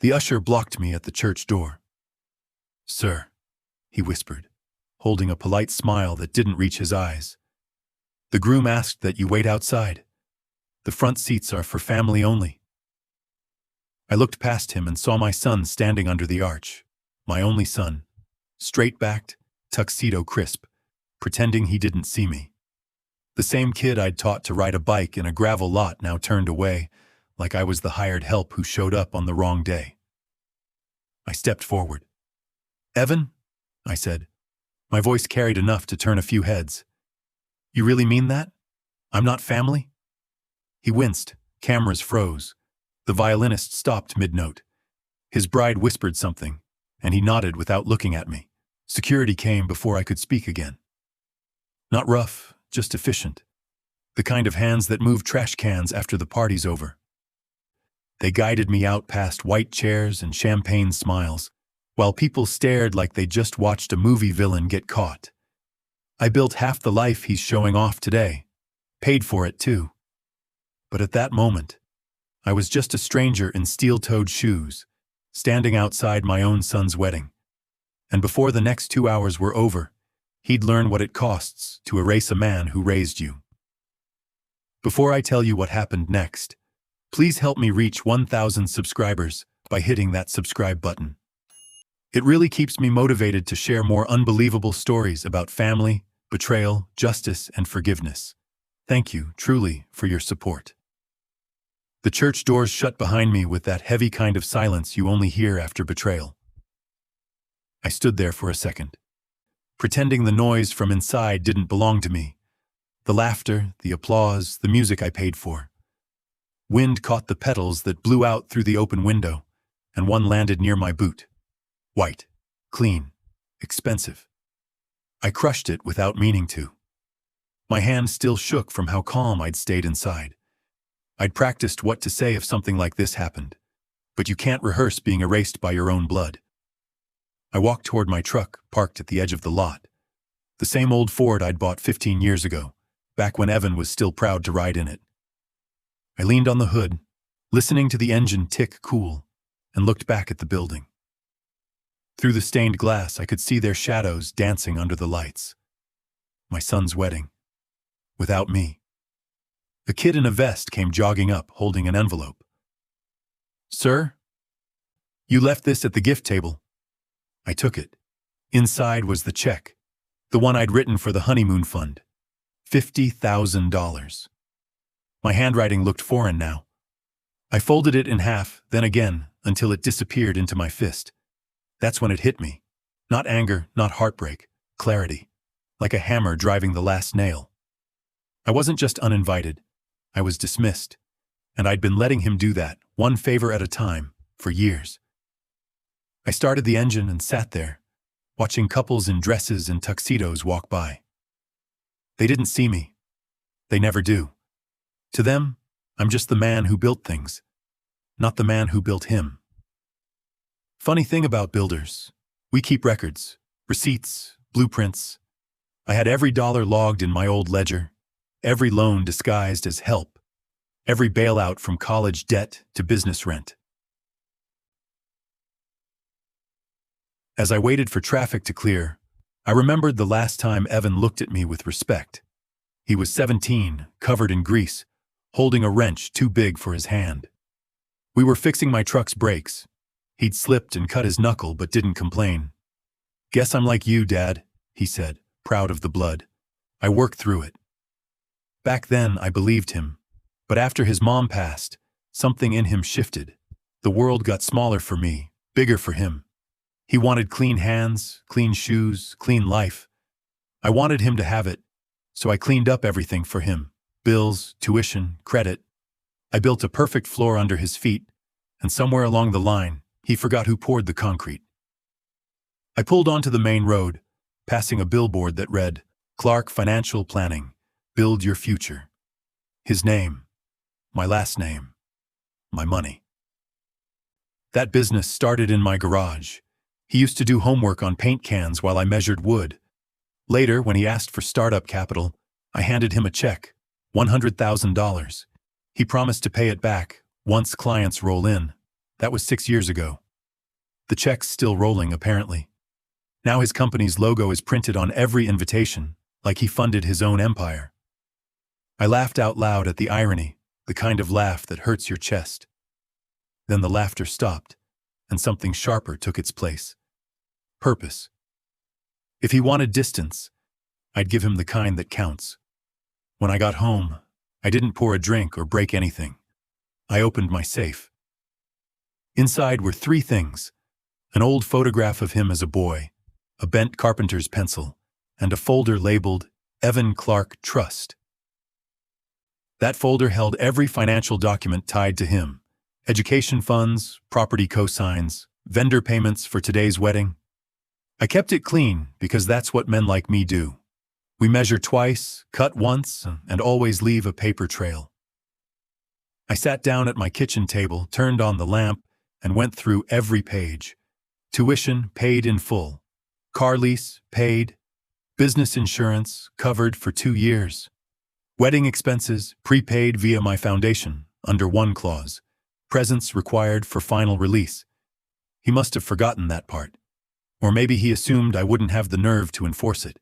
The usher blocked me at the church door. "Sir," he whispered, holding a polite smile that didn't reach his eyes. "The groom asked that you wait outside. The front seats are for family only." I looked past him and saw my son standing under the arch, my only son, straight-backed, tuxedo crisp, pretending he didn't see me. The same kid I'd taught to ride a bike in a gravel lot now turned away, like I was the hired help who showed up on the wrong day. I stepped forward. "Evan," I said. My voice carried enough to turn a few heads. "You really mean that? I'm not family?" He winced. Cameras froze. The violinist stopped mid-note. His bride whispered something, and he nodded without looking at me. Security came before I could speak again. Not rough, just efficient. The kind of hands that move trash cans after the party's over. They guided me out past white chairs and champagne smiles, while people stared like they just watched a movie villain get caught. I built half the life he's showing off today. Paid for it, too. But at that moment, I was just a stranger in steel-toed shoes, standing outside my own son's wedding. And before the next 2 hours were over, he'd learn what it costs to erase a man who raised you. Before I tell you what happened next, please help me reach 1,000 subscribers by hitting that subscribe button. It really keeps me motivated to share more unbelievable stories about family, betrayal, justice, and forgiveness. Thank you, truly, for your support. The church doors shut behind me with that heavy kind of silence you only hear after betrayal. I stood there for a second, pretending the noise from inside didn't belong to me. The laughter, the applause, the music I paid for. Wind caught the petals that blew out through the open window, and one landed near my boot. White, clean, expensive. I crushed it without meaning to. My hand still shook from how calm I'd stayed inside. I'd practiced what to say if something like this happened, but you can't rehearse being erased by your own blood. I walked toward my truck, parked at the edge of the lot. The same old Ford I'd bought 15 years ago, back when Evan was still proud to ride in it. I leaned on the hood, listening to the engine tick cool, and looked back at the building. Through the stained glass, I could see their shadows dancing under the lights. My son's wedding. Without me. A kid in a vest came jogging up, holding an envelope. "Sir? You left this at the gift table." I took it. Inside was the check, the one I'd written for the honeymoon fund. $50,000. My handwriting looked foreign now. I folded it in half, then again, until it disappeared into my fist. That's when it hit me. Not anger, not heartbreak, clarity. Like a hammer driving the last nail. I wasn't just uninvited. I was dismissed. And I'd been letting him do that, one favor at a time, for years. I started the engine and sat there, watching couples in dresses and tuxedos walk by. They didn't see me. They never do. To them, I'm just the man who built things, not the man who built him. Funny thing about builders, we keep records, receipts, blueprints. I had every dollar logged in my old ledger, every loan disguised as help, every bailout from college debt to business rent. As I waited for traffic to clear, I remembered the last time Evan looked at me with respect. He was 17, covered in grease, holding a wrench too big for his hand. We were fixing my truck's brakes. He'd slipped and cut his knuckle but didn't complain. "Guess I'm like you, Dad," he said, proud of the blood. "I worked through it." Back then, I believed him. But after his mom passed, something in him shifted. The world got smaller for me, bigger for him. He wanted clean hands, clean shoes, clean life. I wanted him to have it, so I cleaned up everything for him. Bills, tuition, credit. I built a perfect floor under his feet, and somewhere along the line, he forgot who poured the concrete. I pulled onto the main road, passing a billboard that read, "Clark Financial Planning, Build Your Future." His name, my last name, my money. That business started in my garage. He used to do homework on paint cans while I measured wood. Later, when he asked for startup capital, I handed him a check, $100,000. He promised to pay it back once clients roll in. That was 6 years ago. The check's still rolling, apparently. Now his company's logo is printed on every invitation, like he funded his own empire. I laughed out loud at the irony, the kind of laugh that hurts your chest. Then the laughter stopped, and something sharper took its place. Purpose. If he wanted distance, I'd give him the kind that counts. When I got home, I didn't pour a drink or break anything. I opened my safe. Inside were 3 things: an old photograph of him as a boy, a bent carpenter's pencil, and a folder labeled Evan Clark Trust. That folder held every financial document tied to him: education funds, property cosigns, vendor payments for today's wedding. I kept it clean because that's what men like me do. We measure twice, cut once, and always leave a paper trail. I sat down at my kitchen table, turned on the lamp, and went through every page. Tuition paid in full. Car lease paid. Business insurance covered for 2 years. Wedding expenses prepaid via my foundation, under one clause. Presents required for final release. He must have forgotten that part. Or maybe he assumed I wouldn't have the nerve to enforce it.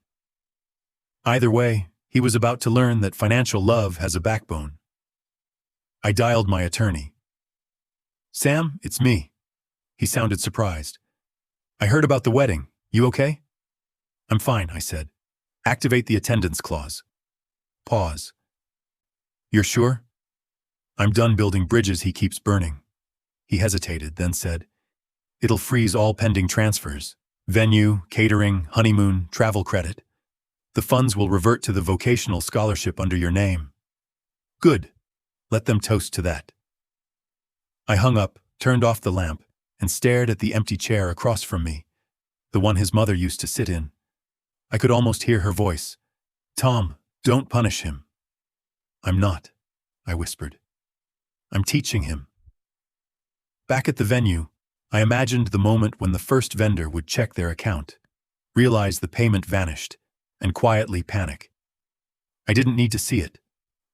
Either way, he was about to learn that financial love has a backbone. I dialed my attorney. "Sam, it's me." He sounded surprised. "I heard about the wedding. You okay?" "I'm fine," I said. "Activate the attendance clause." Pause. "You're sure?" "I'm done building bridges he keeps burning." He hesitated, then said, "It'll freeze all pending transfers. Venue, catering, honeymoon, travel credit. The funds will revert to the vocational scholarship under your name." "Good. Let them toast to that." I hung up, turned off the lamp, and stared at the empty chair across from me, the one his mother used to sit in. I could almost hear her voice. "Tom, don't punish him." "I'm not," I whispered. "I'm teaching him." Back at the venue, I imagined the moment when the first vendor would check their account, realize the payment vanished, and quietly panic. I didn't need to see it.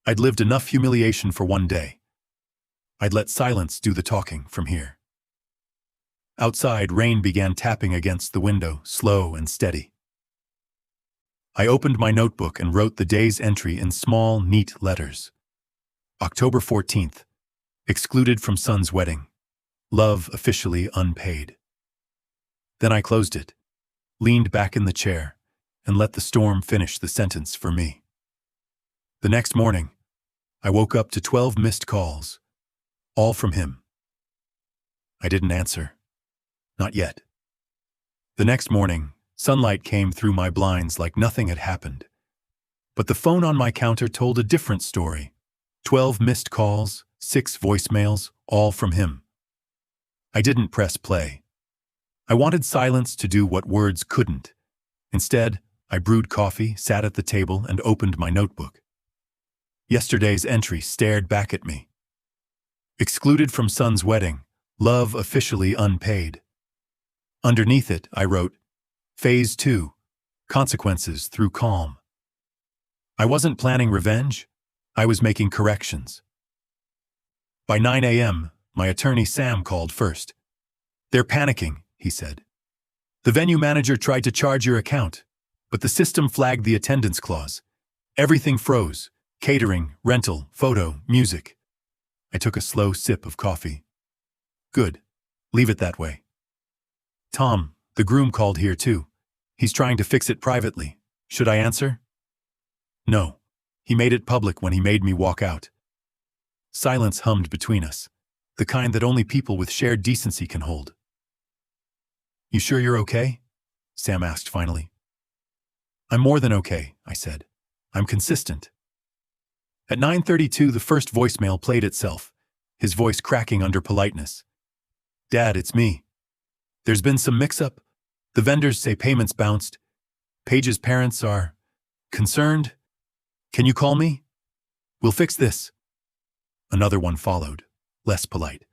I'd lived enough humiliation for one day. I'd let silence do the talking from here. Outside, rain began tapping against the window, slow and steady. I opened my notebook and wrote the day's entry in small, neat letters. October 14th. Excluded from son's wedding. Love officially unpaid. Then I closed it, leaned back in the chair, and let the storm finish the sentence for me. The next morning, I woke up to 12 missed calls, all from him. I didn't answer. Not yet. The next morning, sunlight came through my blinds like nothing had happened. But the phone on my counter told a different story. 12 missed calls, 6 voicemails, all from him. I didn't press play. I wanted silence to do what words couldn't. Instead, I brewed coffee, sat at the table, and opened my notebook. Yesterday's entry stared back at me. Excluded from son's wedding, love officially unpaid. Underneath it, I wrote, Phase 2, consequences through calm. I wasn't planning revenge. I was making corrections. By 9 a.m., my attorney Sam called first. "They're panicking," he said. "The venue manager tried to charge your account, but the system flagged the attendance clause. Everything froze. Catering, rental, photo, music." I took a slow sip of coffee. "Good. Leave it that way." "Tom, the groom called here too. He's trying to fix it privately. Should I answer?" "No. He made it public when he made me walk out." Silence hummed between us, the kind that only people with shared decency can hold. "You sure you're okay?" Sam asked finally. "I'm more than okay," I said. "I'm consistent." At 9:32, the first voicemail played itself, his voice cracking under politeness. "Dad, it's me. There's been some mix-up. The vendors say payments bounced. Paige's parents are concerned. Can you call me? We'll fix this." Another one followed, less polite.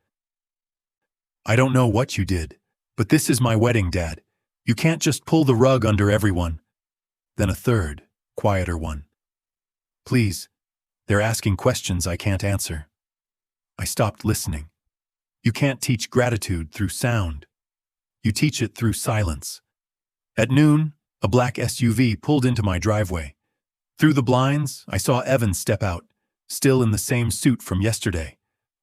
"I don't know what you did, but this is my wedding, Dad. You can't just pull the rug under everyone." Then a third, quieter one. "Please, they're asking questions I can't answer." I stopped listening. You can't teach gratitude through sound. You teach it through silence. At noon, a black SUV pulled into my driveway. Through the blinds, I saw Evan step out, still in the same suit from yesterday.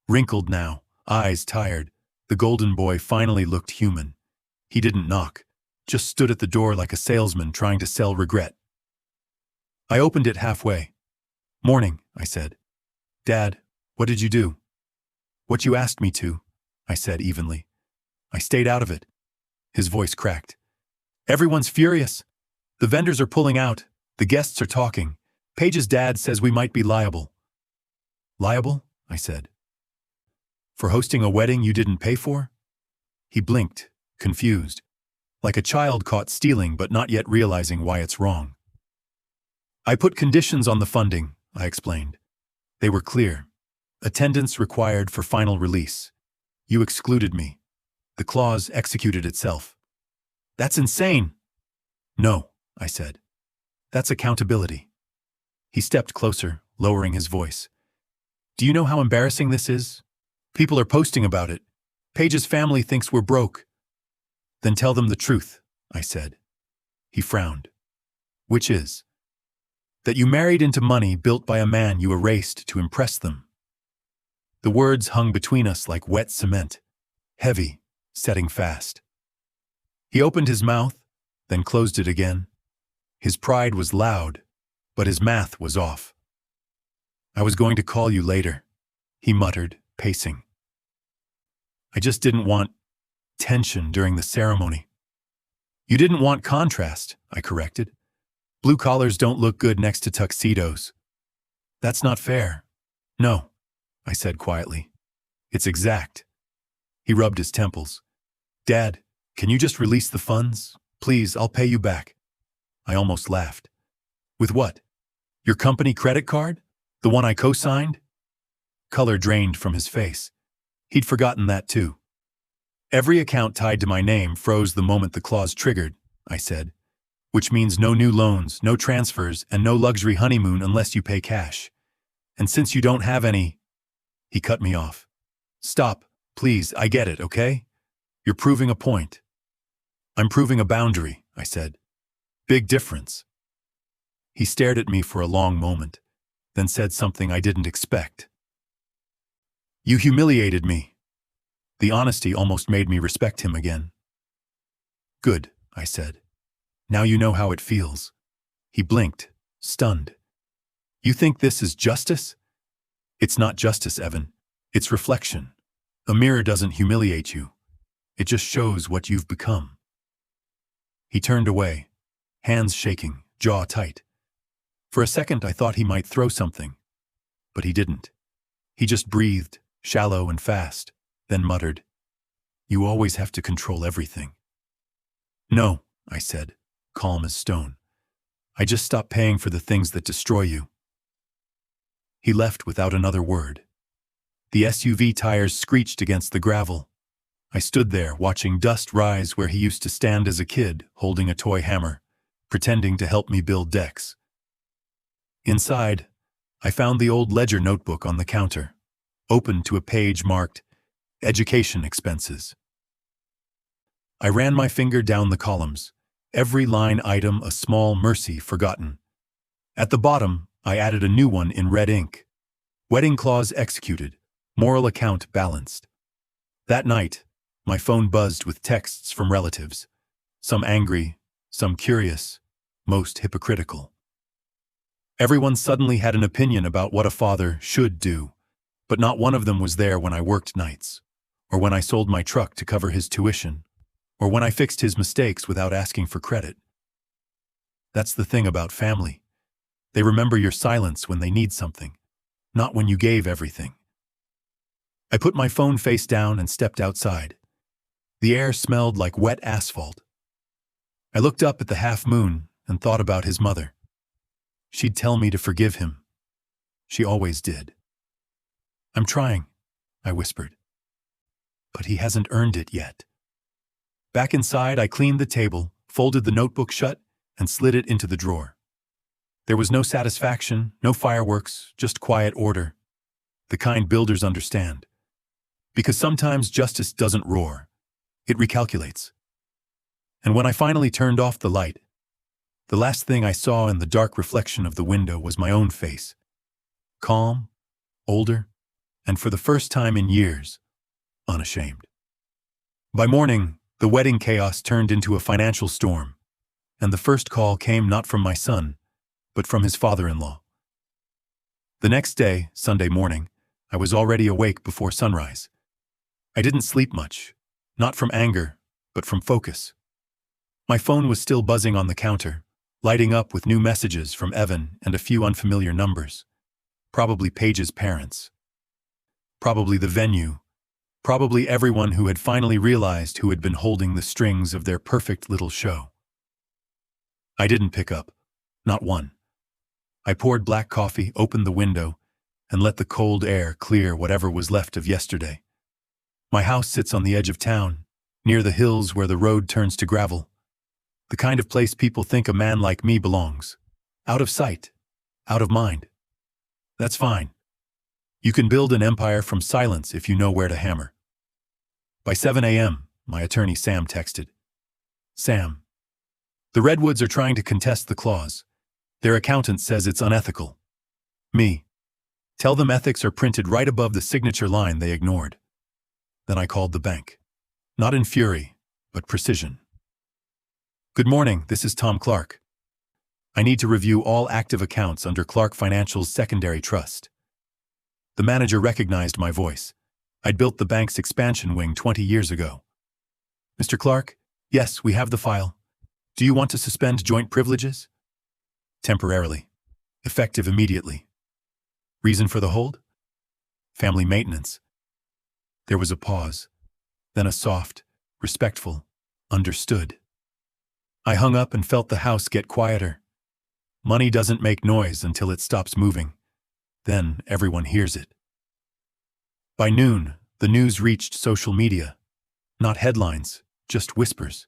Wrinkled now, eyes tired, the golden boy finally looked human. He didn't knock, just stood at the door like a salesman trying to sell regret. I opened it halfway. "Morning," I said. "Dad, what did you do?" "What you asked me to," I said evenly. "I stayed out of it." His voice cracked. "Everyone's furious. The vendors are pulling out. The guests are talking. Paige's dad says we might be liable." "Liable?" I said. "For hosting a wedding you didn't pay for?" He blinked, confused, like a child caught stealing but not yet realizing why it's wrong. "I put conditions on the funding," I explained. "They were clear. Attendance required for final release. You excluded me. The clause executed itself." "That's insane." "No," I said. "That's accountability." He stepped closer, lowering his voice. "Do you know how embarrassing this is? People are posting about it. Paige's family thinks we're broke." "Then tell them the truth," I said. He frowned. "Which is?" "That you married into money built by a man you erased to impress them." The words hung between us like wet cement, heavy, setting fast. He opened his mouth, then closed it again. His pride was loud, but his math was off. "I was going to call you later," he muttered, pacing. "I just didn't want tension during the ceremony." "You didn't want contrast," I corrected. "Blue collars don't look good next to tuxedos." "That's not fair." "No," I said quietly. "It's exact." He rubbed his temples. "Dad, can you just release the funds? Please, I'll pay you back." I almost laughed. "With what? Your company credit card? The one I co-signed?" Color drained from his face. He'd forgotten that too. "Every account tied to my name froze the moment the clause triggered," I said. "Which means no new loans, no transfers, and no luxury honeymoon unless you pay cash. And since you don't have any—" He cut me off. "Stop, please, I get it, okay? You're proving a point." "I'm proving a boundary," I said. "Big difference." He stared at me for a long moment, then said something I didn't expect. "You humiliated me." The honesty almost made me respect him again. "Good," I said. "Now you know how it feels." He blinked, stunned. "You think this is justice?" "It's not justice, Evan. It's reflection. A mirror doesn't humiliate you. It just shows what you've become." He turned away, hands shaking, jaw tight. For a second I thought he might throw something, but he didn't. He just breathed, shallow and fast, then muttered, "You always have to control everything." "No," I said, calm as stone. "I just stopped paying for the things that destroy you." He left without another word. The SUV tires screeched against the gravel. I stood there watching dust rise where he used to stand as a kid, holding a toy hammer, pretending to help me build decks. Inside, I found the old ledger notebook on the counter, open to a page marked Education Expenses. I ran my finger down the columns, every line item a small mercy forgotten. At the bottom, I added a new one in red ink. Wedding clause executed, moral account balanced. That night, my phone buzzed with texts from relatives, some angry, some curious, most hypocritical. Everyone suddenly had an opinion about what a father should do, but not one of them was there when I worked nights, or when I sold my truck to cover his tuition, or when I fixed his mistakes without asking for credit. That's the thing about family. They remember your silence when they need something, not when you gave everything. I put my phone face down and stepped outside. The air smelled like wet asphalt. I looked up at the half moon and thought about his mother. She'd tell me to forgive him. She always did. "I'm trying," I whispered. "But he hasn't earned it yet." Back inside, I cleaned the table, folded the notebook shut, and slid it into the drawer. There was no satisfaction, no fireworks, just quiet order. The kind builders understand. Because sometimes justice doesn't roar. It recalculates. And when I finally turned off the light, the last thing I saw in the dark reflection of the window was my own face. Calm, older, and for the first time in years, unashamed. By morning, the wedding chaos turned into a financial storm, and the first call came not from my son, but from his father-in-law. The next day, Sunday morning, I was already awake before sunrise. I didn't sleep much, not from anger, but from focus. My phone was still buzzing on the counter, lighting up with new messages from Evan and a few unfamiliar numbers. Probably Paige's parents. Probably the venue. Probably everyone who had finally realized who had been holding the strings of their perfect little show. I didn't pick up. Not one. I poured black coffee, opened the window, and let the cold air clear whatever was left of yesterday. My house sits on the edge of town, near the hills where the road turns to gravel. The kind of place people think a man like me belongs. Out of sight, out of mind. That's fine. You can build an empire from silence if you know where to hammer. By 7 a.m., my attorney Sam texted. Sam. The Redwoods are trying to contest the clause. Their accountant says it's unethical. Me. Tell them ethics are printed right above the signature line they ignored. Then I called the bank. Not in fury, but precision. Good morning, this is Tom Clark. I need to review all active accounts under Clark Financial's secondary trust. The manager recognized my voice. I'd built the bank's expansion wing 20 years ago. Mr. Clark, yes, we have the file. Do you want to suspend joint privileges? Temporarily. Effective immediately. Reason for the hold? Family maintenance. There was a pause, then a soft, respectful, understood. I hung up and felt the house get quieter. Money doesn't make noise until it stops moving. Then everyone hears it. By noon, the news reached social media. Not headlines, just whispers.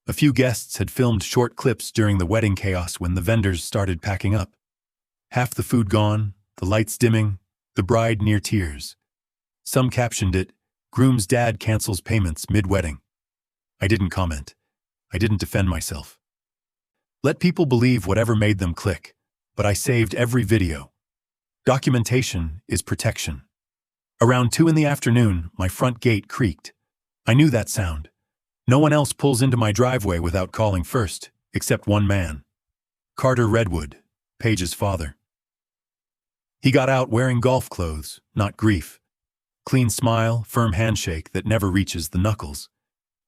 A few guests had filmed short clips during the wedding chaos when the vendors started packing up. Half the food gone, the lights dimming, the bride near tears. Some captioned it, "Groom's dad cancels payments mid-wedding." I didn't comment. I didn't defend myself. Let people believe whatever made them click, but I saved every video. Documentation is protection. Around 2 in the afternoon, my front gate creaked. I knew that sound. No one else pulls into my driveway without calling first, except one man. Carter Redwood, Paige's father. He got out wearing golf clothes, not grief. Clean smile, firm handshake that never reaches the knuckles.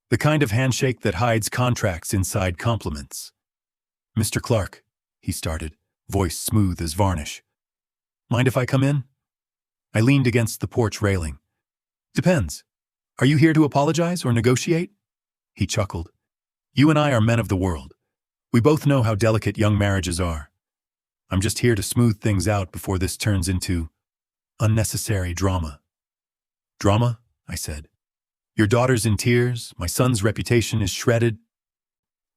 The kind of handshake that hides contracts inside compliments. Mr. Clark, he started, voice smooth as varnish. Mind if I come in? I leaned against the porch railing. Depends. Are you here to apologize or negotiate? He chuckled. You and I are men of the world. We both know how delicate young marriages are. I'm just here to smooth things out before this turns into unnecessary drama. Drama? I said. Your daughter's in tears, my son's reputation is shredded,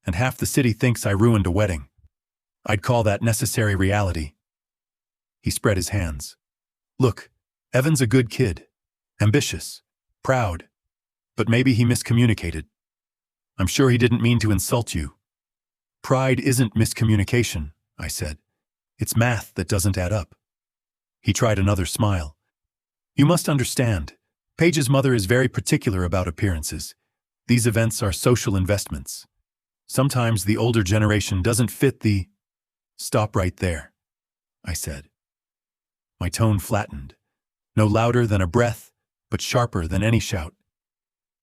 and half the city thinks I ruined a wedding. I'd call that necessary reality. He spread his hands. Look, Evan's a good kid. Ambitious. Proud. But maybe he miscommunicated. I'm sure he didn't mean to insult you. Pride isn't miscommunication, I said. It's math that doesn't add up. He tried another smile. You must understand. Paige's mother is very particular about appearances. These events are social investments. Sometimes the older generation doesn't fit the... Stop right there, I said. My tone flattened. No louder than a breath, but sharper than any shout.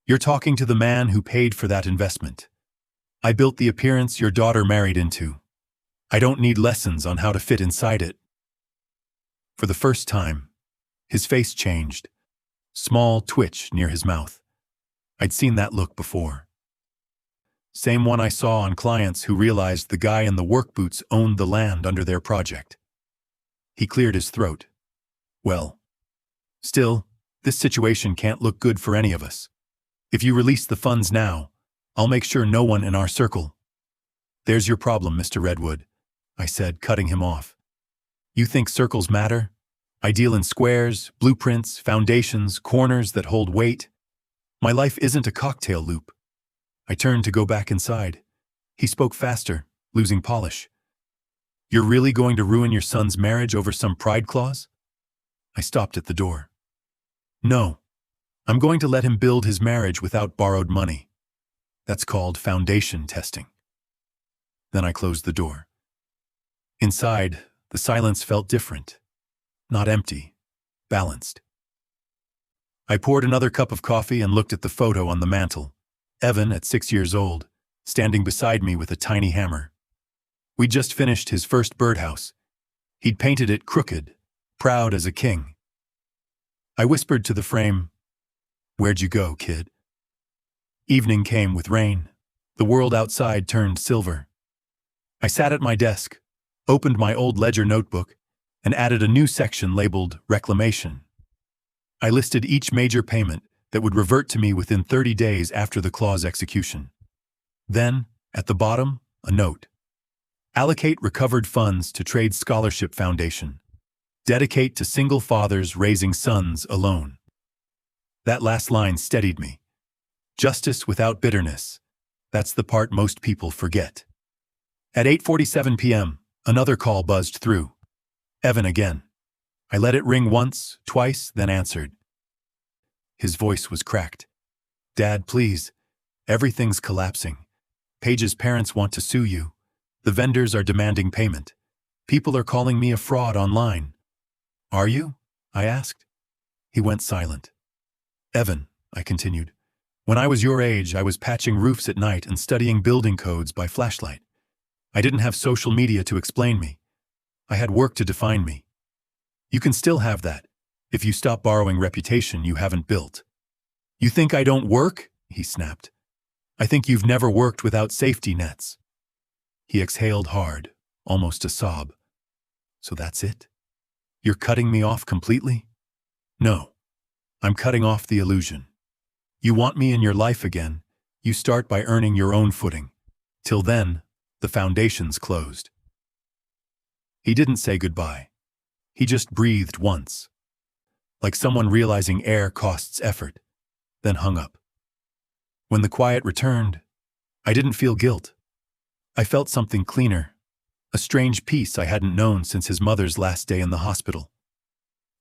You're talking to the man who paid for that investment. I built the appearance your daughter married into. I don't need lessons on how to fit inside it. For the first time, his face changed. Small twitch near his mouth. I'd seen that look before. Same one I saw on clients who realized the guy in the work boots owned the land under their project. He cleared his throat. Well, still, this situation can't look good for any of us. If you release the funds now, I'll make sure no one in our circle... There's your problem, Mr. Redwood, I said, cutting him off. You think circles matter? I deal in squares, blueprints, foundations, corners that hold weight. My life isn't a cocktail loop. I turned to go back inside. He spoke faster, losing polish. You're really going to ruin your son's marriage over some pride clause? I stopped at the door. No. I'm going to let him build his marriage without borrowed money. That's called foundation testing. Then I closed the door. Inside, the silence felt different. Not empty, balanced. I poured another cup of coffee and looked at the photo on the mantel. Evan, at 6 years old, standing beside me with a tiny hammer. We'd just finished his first birdhouse. He'd painted it crooked, proud as a king. I whispered to the frame, "Where'd you go, kid?" Evening came with rain. The world outside turned silver. I sat at my desk, opened my old ledger notebook, and added a new section labeled Reclamation. I listed each major payment that would revert to me within 30 days after the clause execution. Then, at the bottom, a note. Allocate recovered funds to Trade Scholarship Foundation. Dedicate to single fathers raising sons alone. That last line steadied me. Justice without bitterness. That's the part most people forget. At 8:47 p.m., another call buzzed through. Evan again. I let it ring once, twice, then answered. His voice was cracked. "Dad, please. Everything's collapsing. Paige's parents want to sue you. The vendors are demanding payment. People are calling me a fraud online." "Are you?" I asked. He went silent. "Evan," I continued, "when I was your age, I was patching roofs at night and studying building codes by flashlight. I didn't have social media to explain me. I had work to define me. You can still have that, if you stop borrowing reputation you haven't built." "You think I don't work?" he snapped. "I think you've never worked without safety nets." He exhaled hard, almost a sob. "So that's it? You're cutting me off completely?" "No. I'm cutting off the illusion. You want me in your life again, you start by earning your own footing. Till then, the foundation's closed." He didn't say goodbye. He just breathed once, like someone realizing air costs effort, then hung up. When the quiet returned, I didn't feel guilt. I felt something cleaner, a strange peace I hadn't known since his mother's last day in the hospital.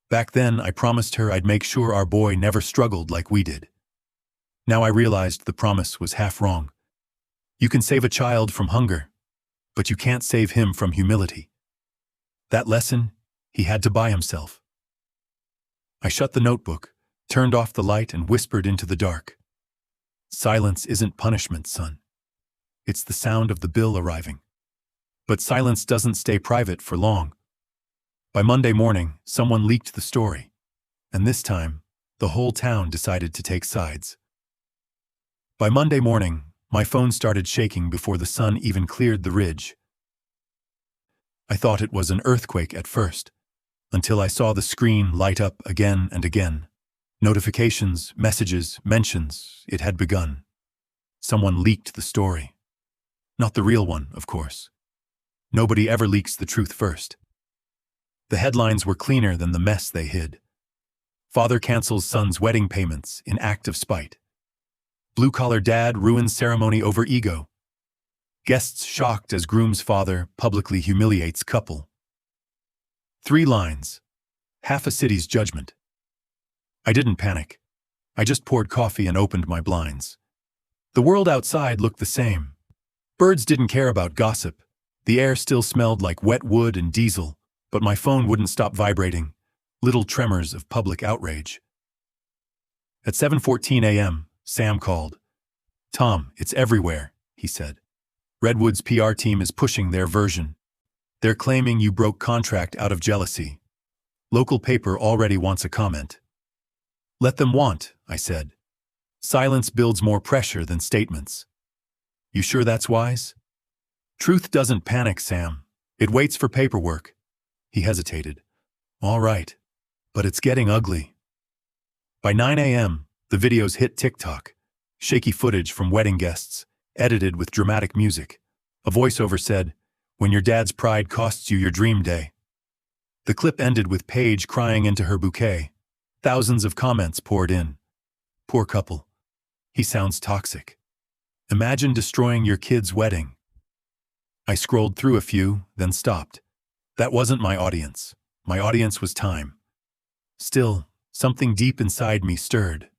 Back then, I promised her I'd make sure our boy never struggled like we did. Now I realized the promise was half wrong. You can save a child from hunger, but you can't save him from humility. That lesson, he had to buy himself. I shut the notebook, turned off the light, and whispered into the dark. Silence isn't punishment, son. It's the sound of the bill arriving. But silence doesn't stay private for long. By Monday morning, someone leaked the story, and this time, the whole town decided to take sides. By Monday morning, my phone started shaking before the sun even cleared the ridge. I thought it was an earthquake at first, until I saw the screen light up again and again. Notifications, messages, mentions, it had begun. Someone leaked the story. Not the real one, of course. Nobody ever leaks the truth first. The headlines were cleaner than the mess they hid. Father cancels son's wedding payments in act of spite. Blue-collar dad ruins ceremony over ego. Guests shocked as groom's father publicly humiliates couple. 3 lines. Half a city's judgment. I didn't panic. I just poured coffee and opened my blinds. The world outside looked the same. Birds didn't care about gossip. The air still smelled like wet wood and diesel, but my phone wouldn't stop vibrating. Little tremors of public outrage. At 7:14 a.m., Sam called. "Tom, it's everywhere," he said. "Redwood's PR team is pushing their version. They're claiming you broke contract out of jealousy. Local paper already wants a comment." "Let them want," I said. "Silence builds more pressure than statements." "You sure that's wise?" "Truth doesn't panic, Sam. It waits for paperwork." He hesitated. "All right, but it's getting ugly." By 9 a.m., the videos hit TikTok. Shaky footage from wedding guests, edited with dramatic music. A voiceover said, "When your dad's pride costs you your dream day." The clip ended with Paige crying into her bouquet. Thousands of comments poured in. Poor couple. He sounds toxic. Imagine destroying your kid's wedding. I scrolled through a few, then stopped. That wasn't my audience. My audience was time. Still, something deep inside me stirred.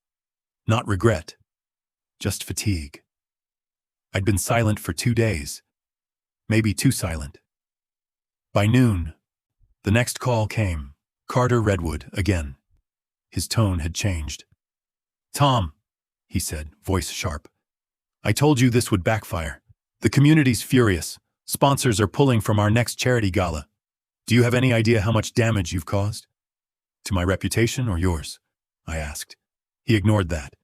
Not regret. Just fatigue. I'd been silent for 2 days. Maybe too silent. By noon, the next call came. Carter Redwood, again. His tone had changed. "Tom," he said, voice sharp. "I told you this would backfire. The community's furious. Sponsors are pulling from our next charity gala. Do you have any idea how much damage you've caused?" "To my reputation or yours?" I asked. He ignored that.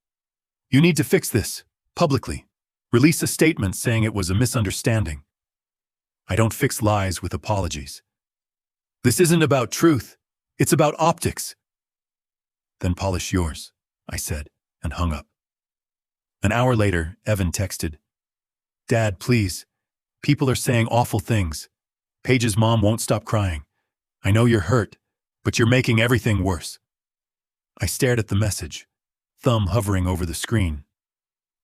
"You need to fix this, publicly. Release a statement saying it was a misunderstanding." "I don't fix lies with apologies." "This isn't about truth. It's about optics." "Then polish yours," I said, and hung up. An hour later, Evan texted, "Dad, please. People are saying awful things. Paige's mom won't stop crying. I know you're hurt, but you're making everything worse." I stared at the message, thumb hovering over the screen.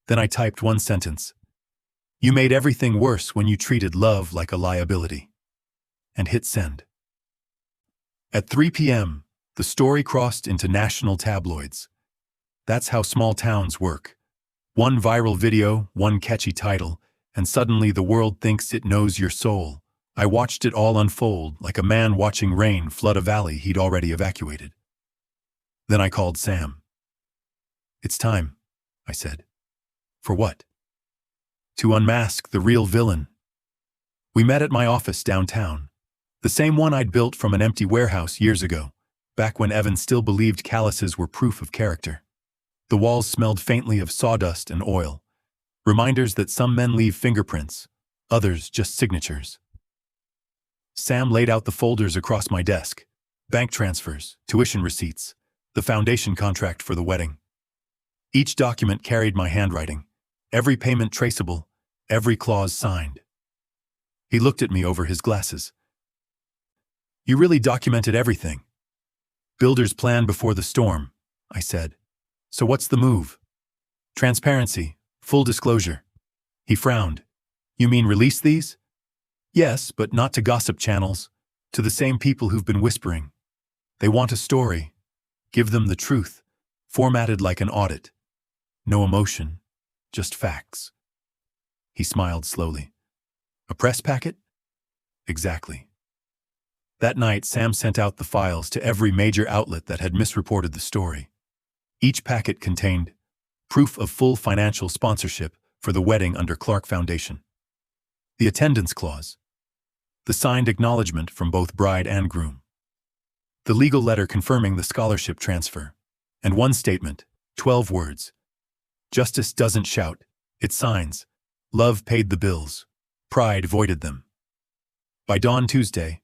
Then I typed one sentence. "You made everything worse when you treated love like a liability." And hit send. At 3 p.m., the story crossed into national tabloids. That's how small towns work. One viral video, one catchy title, and suddenly the world thinks it knows your soul. I watched it all unfold like a man watching rain flood a valley he'd already evacuated. Then I called Sam. "It's time," I said. "For what?" "To unmask the real villain." We met at my office downtown, the same one I'd built from an empty warehouse years ago, back when Evan still believed calluses were proof of character. The walls smelled faintly of sawdust and oil, reminders that some men leave fingerprints, others just signatures. Sam laid out the folders across my desk: bank transfers, tuition receipts, the foundation contract for the wedding. Each document carried my handwriting, every payment traceable, every clause signed. He looked at me over his glasses. "You really documented everything." "Builders plan before the storm," I said. "So what's the move?" "Transparency, full disclosure." He frowned. "You mean release these?" "Yes, but not to gossip channels, to the same people who've been whispering. They want a story. Give them the truth, formatted like an audit. No emotion, just facts." He smiled slowly. "A press packet?" "Exactly." That night, Sam sent out the files to every major outlet that had misreported the story. Each packet contained proof of full financial sponsorship for the wedding under Clark Foundation, the attendance clause, the signed acknowledgement from both bride and groom, the legal letter confirming the scholarship transfer, and one statement, 12 words. "Justice doesn't shout, it signs. Love paid the bills. Pride voided them." By dawn Tuesday,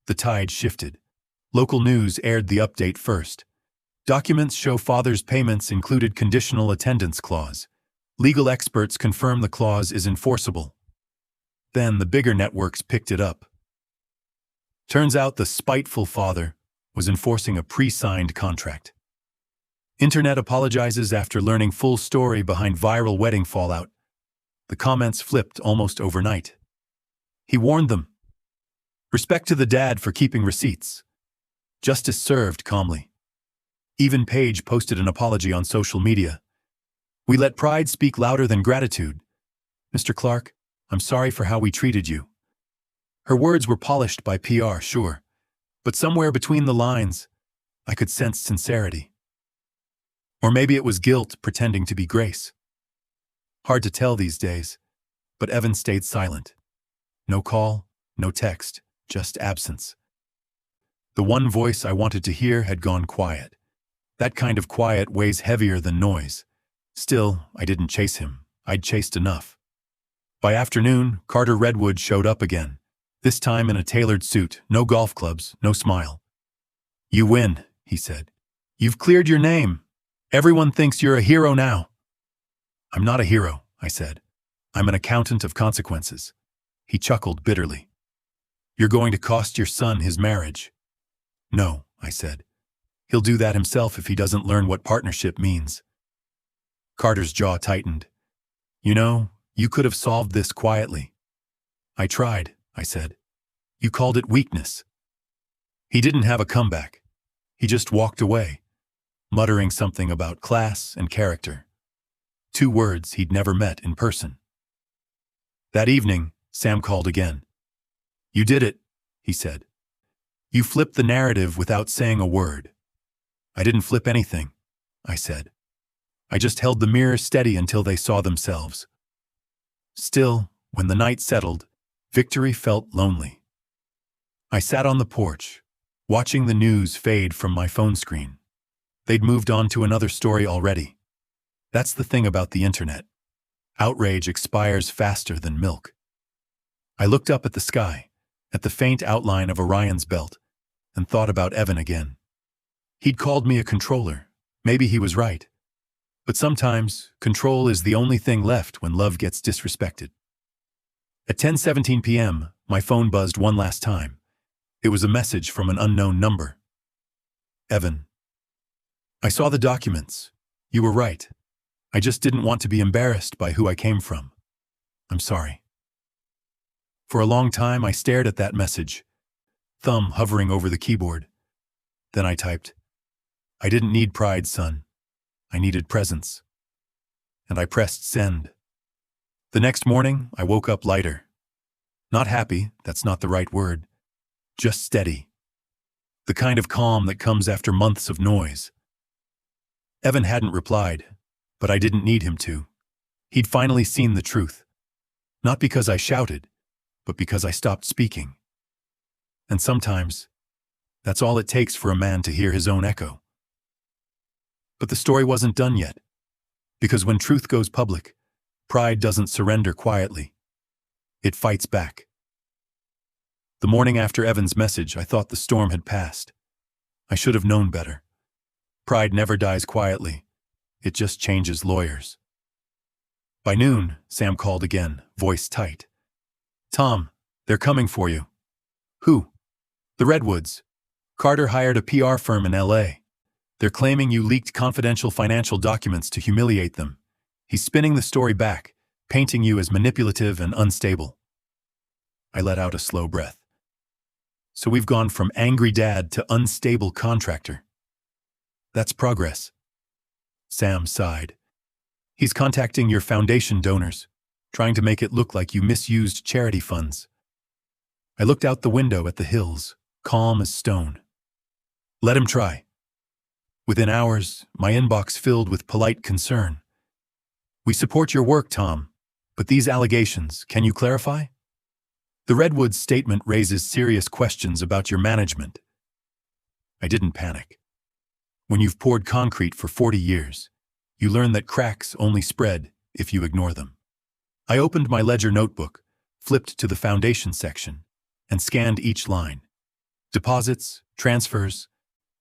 the tide shifted. Local news aired the update first. Documents show father's payments included conditional attendance clause. Legal experts confirm the clause is enforceable. Then the bigger networks picked it up. Turns out the spiteful father was enforcing a pre-signed contract. Internet apologizes after learning full story behind viral wedding fallout. The comments flipped almost overnight. He warned them. Respect to the dad for keeping receipts. Justice served calmly. Even Paige posted an apology on social media. "We let pride speak louder than gratitude. Mr. Clark, I'm sorry for how we treated you." Her words were polished by PR, sure, but somewhere between the lines, I could sense sincerity. Or maybe it was guilt pretending to be grace. Hard to tell these days, but Evan stayed silent. No call, no text, just absence. The one voice I wanted to hear had gone quiet. That kind of quiet weighs heavier than noise. Still, I didn't chase him. I'd chased enough. By afternoon, Carter Redwood showed up again, this time in a tailored suit, no golf clubs, no smile. "You win," he said. "You've cleared your name. Everyone thinks you're a hero now." "I'm not a hero," I said. "I'm an accountant of consequences." He chuckled bitterly. "You're going to cost your son his marriage." No, I said. He'll do that himself if he doesn't learn what partnership means. Carter's jaw tightened. You know, you could have solved this quietly. I tried, I said. You called it weakness. He didn't have a comeback. He just walked away, muttering something about class and character. 2 words he'd never met in person. That evening, Sam called again. You did it, he said. You flipped the narrative without saying a word. I didn't flip anything, I said. I just held the mirror steady until they saw themselves. Still, when the night settled, victory felt lonely. I sat on the porch, watching the news fade from my phone screen. They'd moved on to another story already. That's the thing about the internet. Outrage expires faster than milk. I looked up at the sky, at the faint outline of Orion's belt, and thought about Evan again. He'd called me a controller. Maybe he was right. But sometimes, control is the only thing left when love gets disrespected. At 10:17 p.m., my phone buzzed one last time. It was a message from an unknown number. Evan. I saw the documents. You were right. I just didn't want to be embarrassed by who I came from. I'm sorry. For a long time, I stared at that message, thumb hovering over the keyboard. Then I typed, I didn't need pride, son. I needed presence. And I pressed send. The next morning, I woke up lighter. Not happy, that's not the right word. Just steady. The kind of calm that comes after months of noise. Evan hadn't replied, but I didn't need him to. He'd finally seen the truth. Not because I shouted, but because I stopped speaking. And sometimes, that's all it takes for a man to hear his own echo. But the story wasn't done yet, because when truth goes public, pride doesn't surrender quietly. It fights back. The morning after Evan's message, I thought the storm had passed. I should have known better. Pride never dies quietly. It just changes lawyers. By noon, Sam called again, voice tight. Tom, they're coming for you. Who? The Redwoods. Carter hired a PR firm in L.A. They're claiming you leaked confidential financial documents to humiliate them. He's spinning the story back, painting you as manipulative and unstable. I let out a slow breath. So we've gone from angry dad to unstable contractor. That's progress. Sam sighed. He's contacting your foundation donors, trying to make it look like you misused charity funds. I looked out the window at the hills, calm as stone. Let him try. Within hours, my inbox filled with polite concern. We support your work, Tom, but these allegations, can you clarify? The Redwoods statement raises serious questions about your management. I didn't panic. When you've poured concrete for 40 years, you learn that cracks only spread if you ignore them. I opened my ledger notebook, flipped to the foundation section, and scanned each line. Deposits, transfers,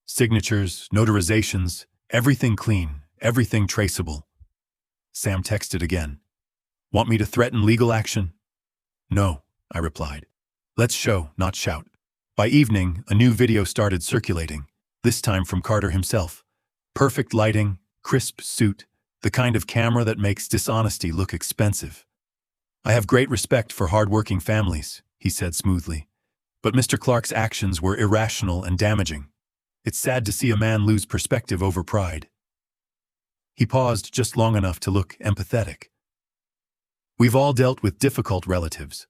signatures, notarizations, everything clean, everything traceable. Sam texted again. Want me to threaten legal action? No, I replied. Let's show, not shout. By evening, a new video started circulating, this time from Carter himself. Perfect lighting, crisp suit, the kind of camera that makes dishonesty look expensive. I have great respect for hardworking families, he said smoothly. But Mr. Clark's actions were irrational and damaging. It's sad to see a man lose perspective over pride. He paused just long enough to look empathetic. We've all dealt with difficult relatives.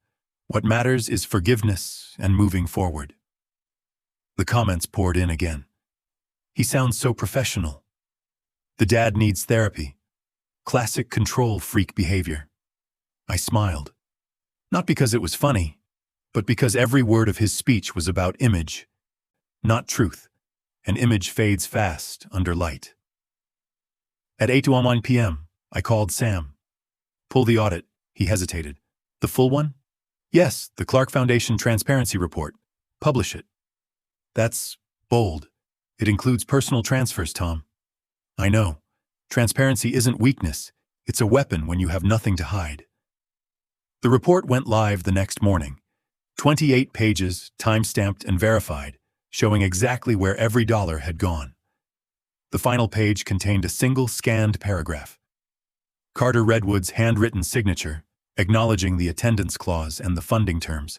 What matters is forgiveness and moving forward. The comments poured in again. He sounds so professional. The dad needs therapy. Classic control freak behavior. I smiled. Not because it was funny, but because every word of his speech was about image, not truth. An image fades fast under light. At 8:01 p.m., I called Sam. Pull the audit, he hesitated. The full one? Yes, the Clark Foundation Transparency Report. Publish it. That's bold. It includes personal transfers, Tom. I know. Transparency isn't weakness. It's a weapon when you have nothing to hide. The report went live the next morning. 28 pages, time-stamped and verified. showing exactly where every dollar had gone. The final page contained a single scanned paragraph. Carter Redwood's handwritten signature, acknowledging the attendance clause and the funding terms.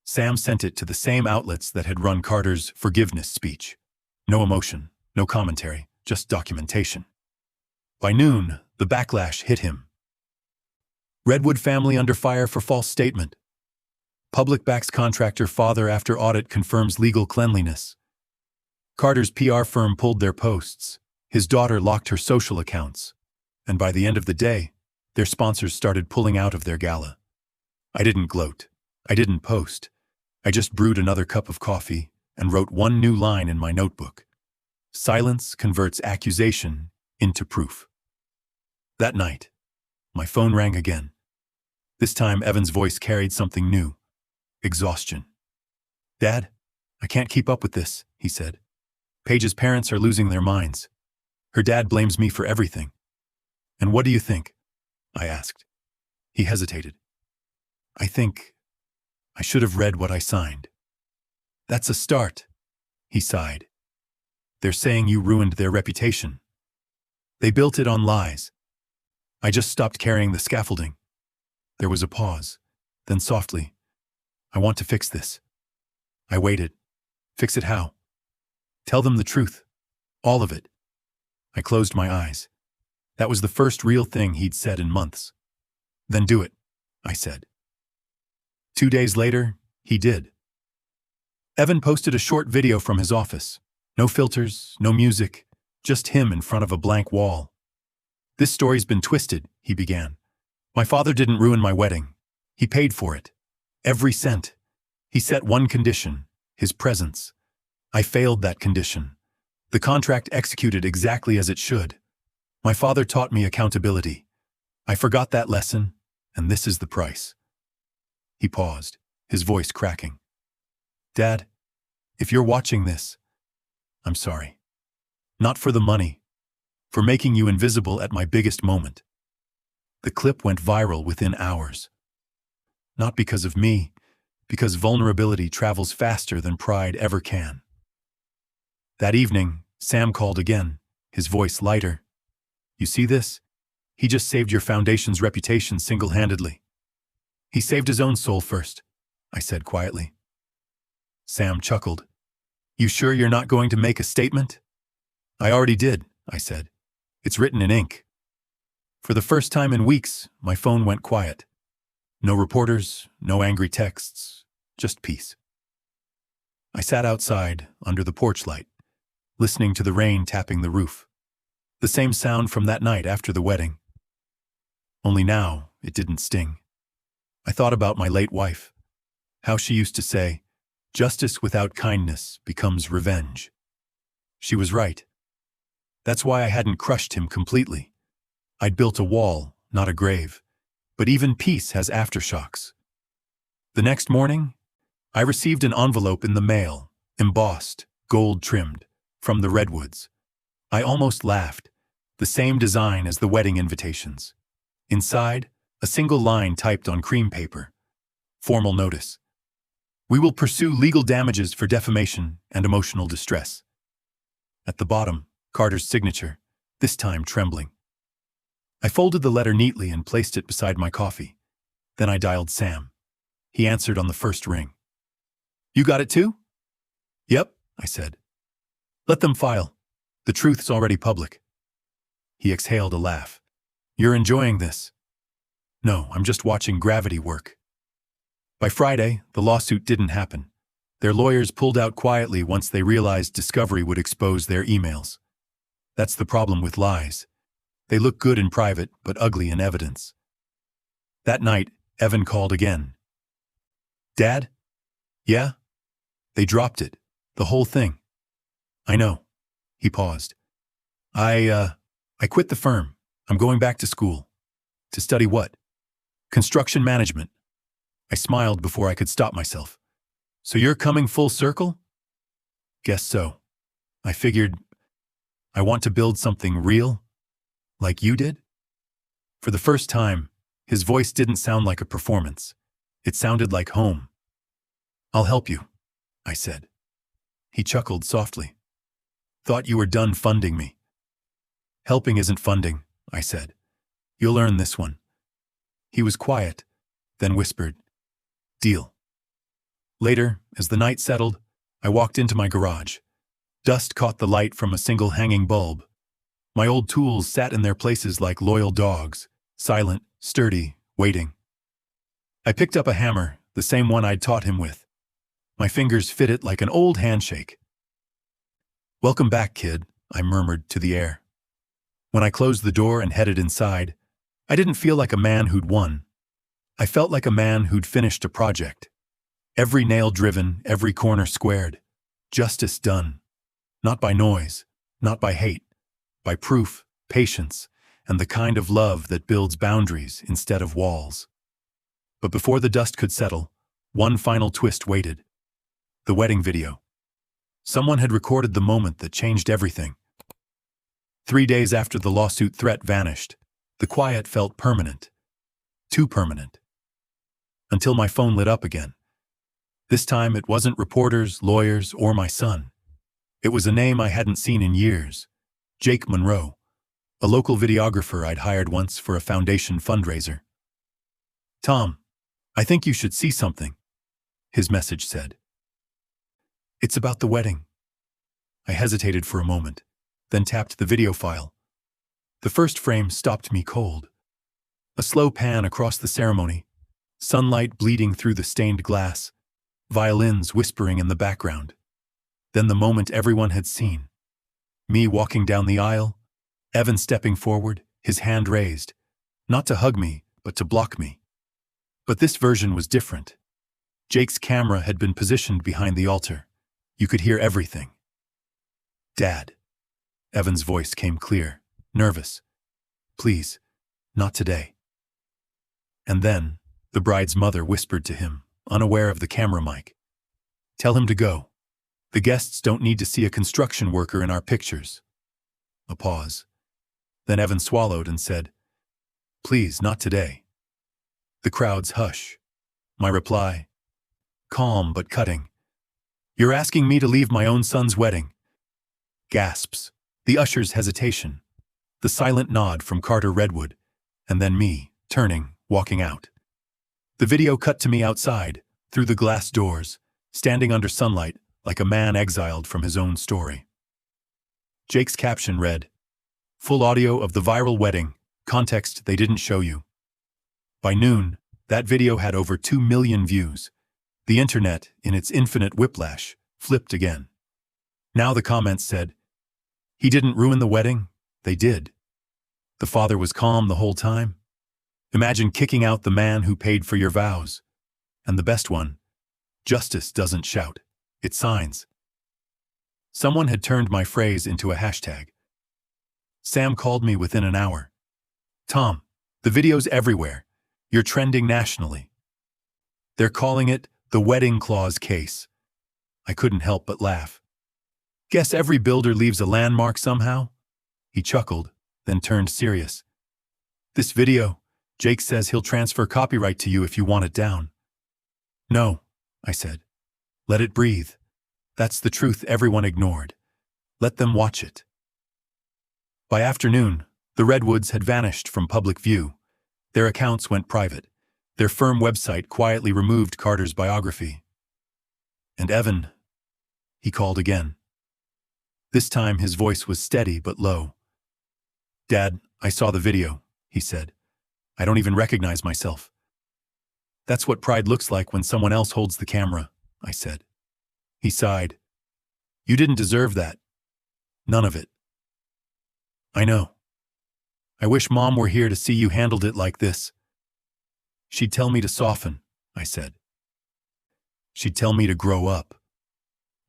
Sam sent it to the same outlets that had run Carter's forgiveness speech. No emotion, no commentary, just documentation. By noon, the backlash hit him. Redwood family under fire for false statement. Public backs contractor father after audit confirms legal cleanliness. Carter's PR firm pulled their posts. His daughter locked her social accounts. And by the end of the day, their sponsors started pulling out of their gala. I didn't gloat. I didn't post. I just brewed another cup of coffee and wrote one new line in my notebook. Silence converts accusation into proof. That night, my phone rang again. This time, Evan's voice carried something new. Exhaustion. "Dad, I can't keep up with this," he said. "Paige's parents are losing their minds. Her dad blames me for everything." "And what do you think?" I asked. He hesitated. "I think I should have read what I signed." "That's a start," he sighed. "They're saying you ruined their reputation. They built it on lies. I just stopped carrying the scaffolding." There was a pause. Then softly, "I want to fix this." I waited. "Fix it how?" "Tell them the truth. All of it." I closed my eyes. That was the first real thing he'd said in months. "Then do it," I said. 2 days later, he did. Evan posted a short video from his office. No filters, no music, just him in front of a blank wall. "This story's been twisted," he began. "My father didn't ruin my wedding. He paid for it. Every cent. He set one condition, his presence. I failed that condition. The contract executed exactly as it should. My father taught me accountability. I forgot that lesson, and this is the price." He paused, his voice cracking. "Dad, if you're watching this, I'm sorry. Not for the money, for making you invisible at my biggest moment." The clip went viral within hours. Not because of me, because vulnerability travels faster than pride ever can. That evening, Sam called again, his voice lighter. "You see this? He just saved your foundation's reputation single-handedly." "He saved his own soul first," I said quietly. Sam chuckled. "You sure you're not going to make a statement?" "I already did," I said. "It's written in ink." For the first time in weeks, my phone went quiet. No reporters, no angry texts, just peace. I sat outside, under the porch light, listening to the rain tapping the roof. The same sound from that night after the wedding. Only now, it didn't sting. I thought about my late wife. How she used to say, "Justice without kindness becomes revenge." She was right. That's why I hadn't crushed him completely. I'd built a wall, not a grave. But even peace has aftershocks. The next morning, I received an envelope in the mail, embossed, gold-trimmed, from the Redwoods. I almost laughed. The same design as the wedding invitations. Inside, a single line typed on cream paper. Formal notice. "We will pursue legal damages for defamation and emotional distress." At the bottom, Carter's signature, this time trembling. I folded the letter neatly and placed it beside my coffee. Then I dialed Sam. He answered on the first ring. "You got it too?" "Yep," I said. "Let them file. The truth's already public." He exhaled a laugh. "You're enjoying this?" "No, I'm just watching gravity work." By Friday, the lawsuit didn't happen. Their lawyers pulled out quietly once they realized discovery would expose their emails. That's the problem with lies. They look good in private, but ugly in evidence. That night, Evan called again. "Dad?" "Yeah?" "They dropped it. The whole thing." "I know." He paused. I quit the firm. I'm going back to school." "To study what?" "Construction management." I smiled before I could stop myself. "So you're coming full circle?" "Guess so. I figured I want to build something real. Like you did?" For the first time, his voice didn't sound like a performance. It sounded like home. "I'll help you," I said. He chuckled softly. Thought you were done funding me. Helping isn't funding, I said. You'll earn this one. He was quiet, then whispered, Deal. Later, as the night settled, I walked into my garage. Dust caught the light from a single hanging bulb. My old tools sat in their places like loyal dogs, silent, sturdy, waiting. I picked up a hammer, the same one I'd taught him with. My fingers fit it like an old handshake. Welcome back, kid, I murmured to the air. When I closed the door and headed inside, I didn't feel like a man who'd won. I felt like a man who'd finished a project. Every nail driven, every corner squared. Justice done. Not by noise, not by hate, by proof, patience, and the kind of love that builds boundaries instead of walls. But before the dust could settle, one final twist waited. The wedding video. Someone had recorded the moment that changed everything. 3 days after the lawsuit threat vanished, the quiet felt permanent. Too permanent. Until my phone lit up again. This time it wasn't reporters, lawyers, or my son. It was a name I hadn't seen in years. Jake Monroe, a local videographer I'd hired once for a foundation fundraiser. Tom, I think you should see something, his message said. It's about the wedding. I hesitated for a moment, then tapped the video file. The first frame stopped me cold. A slow pan across the ceremony, sunlight bleeding through the stained glass, violins whispering in the background. Then the moment everyone had seen. Me walking down the aisle, Evan stepping forward, his hand raised, not to hug me, but to block me. But this version was different. Jake's camera had been positioned behind the altar. You could hear everything. Dad. Evan's voice came clear, nervous. Please, not today. And then, the bride's mother whispered to him, unaware of the camera mic. Tell him to go. The guests don't need to see a construction worker in our pictures. A pause. Then Evan swallowed and said, Please, not today. The crowd's hush. My reply, calm but cutting. You're asking me to leave my own son's wedding. Gasps. The usher's hesitation. The silent nod from Carter Redwood. And then me, turning, walking out. The video cut to me outside, through the glass doors, standing under sunlight, like a man exiled from his own story. Jake's caption read, Full audio of the viral wedding, context they didn't show you. By noon, that video had over 2 million views. The internet, in its infinite whiplash, flipped again. Now the comments said, He didn't ruin the wedding, they did. The father was calm the whole time. Imagine kicking out the man who paid for your vows. And the best one, justice doesn't shout. It signs. Someone had turned my phrase into a hashtag. Sam called me within an hour. Tom, the video's everywhere. You're trending nationally. They're calling it the wedding clause case. I couldn't help but laugh. Guess every builder leaves a landmark somehow? He chuckled, then turned serious. This video, Jake says he'll transfer copyright to you if you want it down. No, I said. Let it breathe. That's the truth everyone ignored. Let them watch it. By afternoon, the Redwoods had vanished from public view. Their accounts went private. Their firm website quietly removed Carter's biography. And Evan, he called again. This time his voice was steady but low. Dad, I saw the video, he said. I don't even recognize myself. That's what pride looks like when someone else holds the camera, I said. He sighed. You didn't deserve that. None of it. I know. I wish Mom were here to see you handled it like this. She'd tell me to soften, I said. She'd tell me to grow up.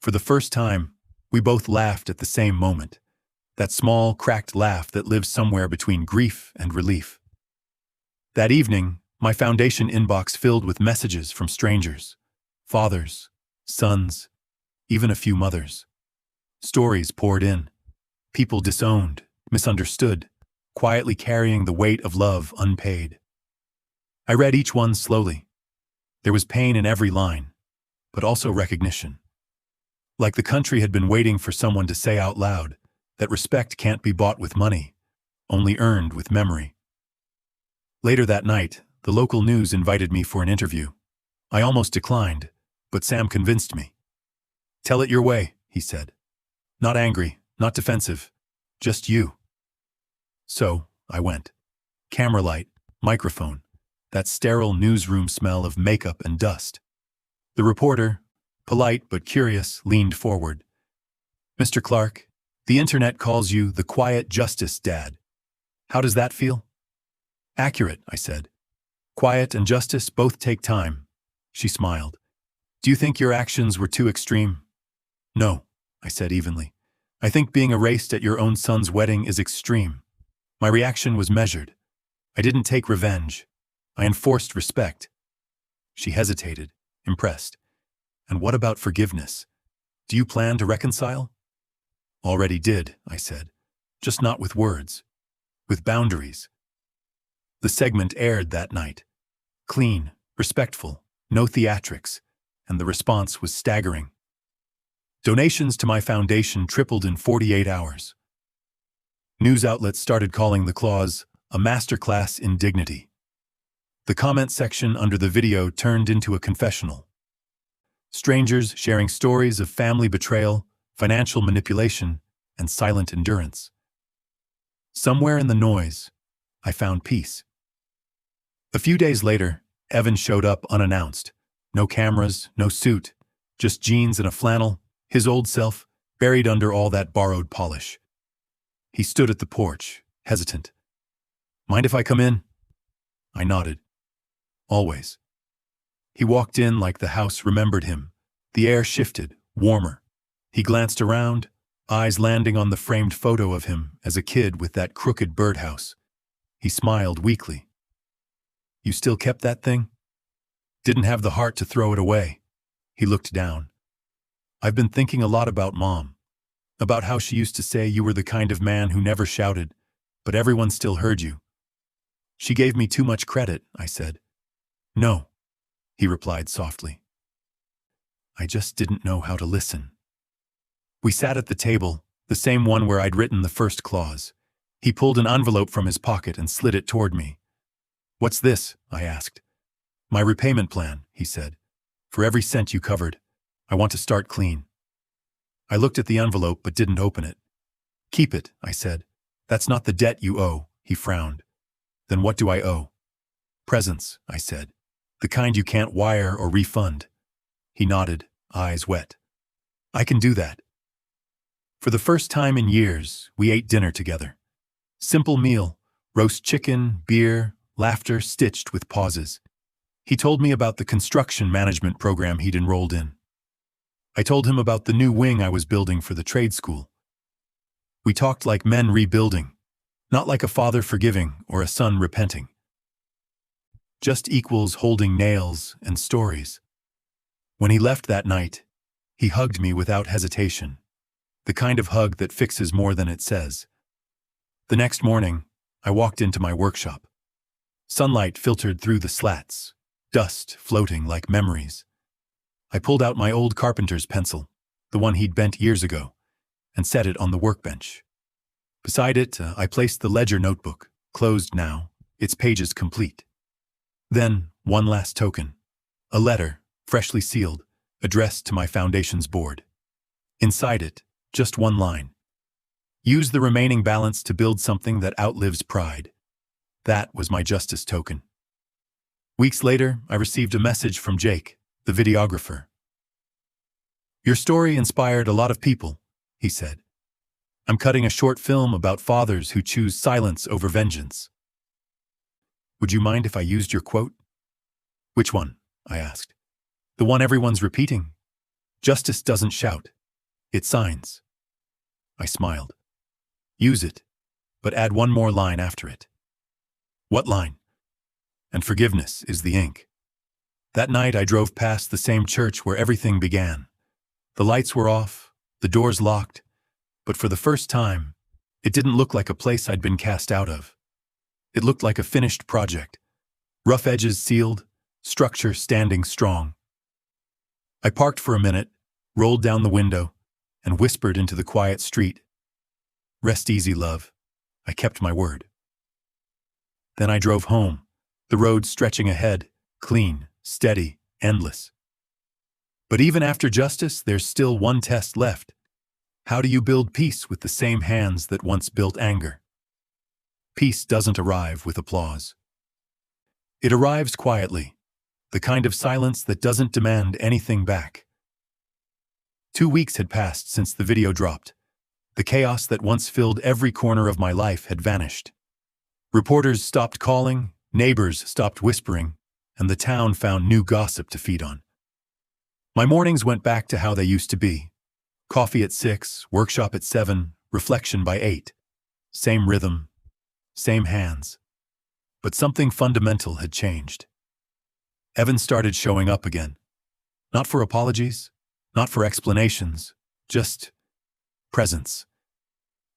For the first time, we both laughed at the same moment. That small, cracked laugh that lives somewhere between grief and relief. That evening, my foundation inbox filled with messages from strangers. Fathers, sons, even a few mothers. Stories poured in. People disowned, misunderstood, quietly carrying the weight of love unpaid. I read each one slowly. There was pain in every line, but also recognition. Like the country had been waiting for someone to say out loud that respect can't be bought with money, only earned with memory. Later that night, the local news invited me for an interview. I almost declined, but Sam convinced me. "Tell it your way," he said. "Not angry, not defensive, just you." So, I went. Camera light, microphone, that sterile newsroom smell of makeup and dust. The reporter, polite but curious, leaned forward. "Mr. Clark, the internet calls you the quiet justice dad. How does that feel?" "Accurate," I said. "Quiet and justice both take time." She smiled. "Do you think your actions were too extreme?" "No," I said evenly. "I think being erased at your own son's wedding is extreme. My reaction was measured. I didn't take revenge. I enforced respect." She hesitated, impressed. "And what about forgiveness? Do you plan to reconcile?" "Already did," I said. "Just not with words. With boundaries." The segment aired that night. Clean, respectful, no theatrics, and the response was staggering. Donations to my foundation tripled in 48 hours. News outlets started calling the clause a masterclass in dignity. The comment section under the video turned into a confessional. Strangers sharing stories of family betrayal, financial manipulation, and silent endurance. Somewhere in the noise, I found peace. A few days later, Evan showed up unannounced. No cameras, no suit, just jeans and a flannel, his old self, buried under all that borrowed polish. He stood at the porch, hesitant. "Mind if I come in?" I nodded. "Always." He walked in like the house remembered him. The air shifted, warmer. He glanced around, eyes landing on the framed photo of him as a kid with that crooked birdhouse. He smiled weakly. "You still kept that thing?" "Didn't have the heart to throw it away." He looked down. "I've been thinking a lot about Mom. About how she used to say you were the kind of man who never shouted, but everyone still heard you." "She gave me too much credit," I said. "No," he replied softly. "I just didn't know how to listen." We sat at the table, the same one where I'd written the first clause. He pulled an envelope from his pocket and slid it toward me. "What's this?" I asked. "My repayment plan," he said. "For every cent you covered. I want to start clean." I looked at the envelope but didn't open it. "Keep it," I said. "That's not the debt you owe," he frowned. "Then what do I owe?" "Presents," I said. "The kind you can't wire or refund." He nodded, eyes wet. "I can do that." For the first time in years, we ate dinner together. Simple meal, roast chicken, beer, laughter stitched with pauses. He told me about the construction management program he'd enrolled in. I told him about the new wing I was building for the trade school. We talked like men rebuilding, not like a father forgiving or a son repenting. Just equals holding nails and stories. When he left that night, he hugged me without hesitation, the kind of hug that fixes more than it says. The next morning, I walked into my workshop. Sunlight filtered through the slats, dust floating like memories. I pulled out my old carpenter's pencil, the one he'd bent years ago, and set it on the workbench. Beside it, I placed the ledger notebook, closed now, its pages complete. Then, one last token, a letter, freshly sealed, addressed to my foundation's board. Inside it, just one line. "Use the remaining balance to build something that outlives pride." That was my justice token. Weeks later, I received a message from Jake, the videographer. "Your story inspired a lot of people," he said. "I'm cutting a short film about fathers who choose silence over vengeance. Would you mind if I used your quote?" "Which one?" I asked. "The one everyone's repeating. Justice doesn't shout. It signs." I smiled. "Use it, but add one more line after it." "What line?" "And forgiveness is the ink." That night I drove past the same church where everything began. The lights were off, the doors locked, but for the first time, it didn't look like a place I'd been cast out of. It looked like a finished project. Rough edges sealed, structure standing strong. I parked for a minute, rolled down the window, and whispered into the quiet street. "Rest easy, love. I kept my word." Then I drove home, the road stretching ahead, clean, steady, endless. But even after justice, there's still one test left. How do you build peace with the same hands that once built anger? Peace doesn't arrive with applause. It arrives quietly, the kind of silence that doesn't demand anything back. 2 weeks had passed since the video dropped. The chaos that once filled every corner of my life had vanished. Reporters stopped calling, neighbors stopped whispering, and the town found new gossip to feed on. My mornings went back to how they used to be. Coffee at 6, workshop at 7, reflection by 8. Same rhythm, same hands. But something fundamental had changed. Evan started showing up again. Not for apologies, not for explanations, just presence.